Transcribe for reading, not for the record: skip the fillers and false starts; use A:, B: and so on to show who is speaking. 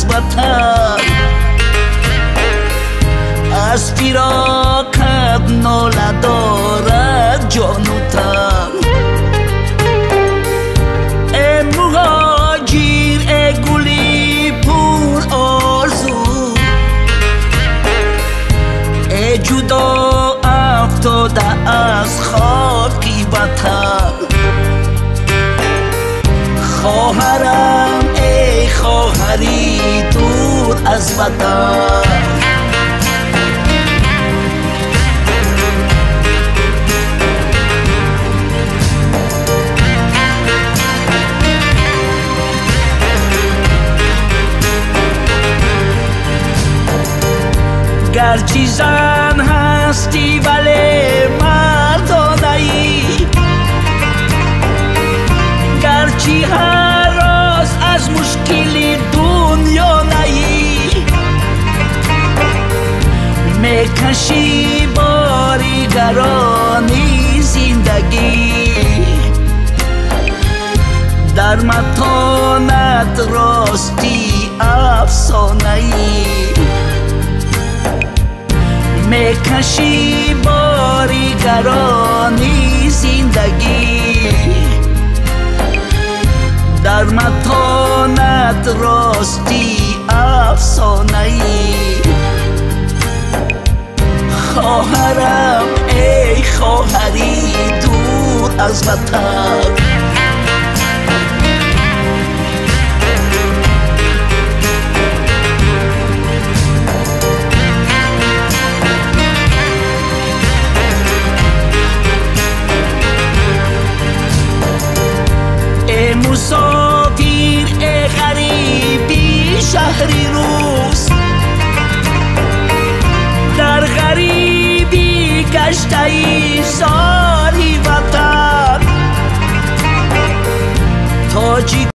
A: از وطن، از فراقت ناله دارد جان و تن. ای مهاجر، ای گلی پر آرزو، ای جدا افتاده از خاکی وطن. خواهرم ای خواهری دور از وطن، گرچه زن هستی ولی مردانه ای، گرچه هر روز از مشکل دنیا نهی، میکشی باری گرانی زندگی، در متانت راستی افسانه ای، میکشی باری گرانی زندگی، در متانت راستی افسانه ای. خواهرم ای خواهری دور از وطن، مسافر ای غریبی شهری روز، در غریبی گشته ای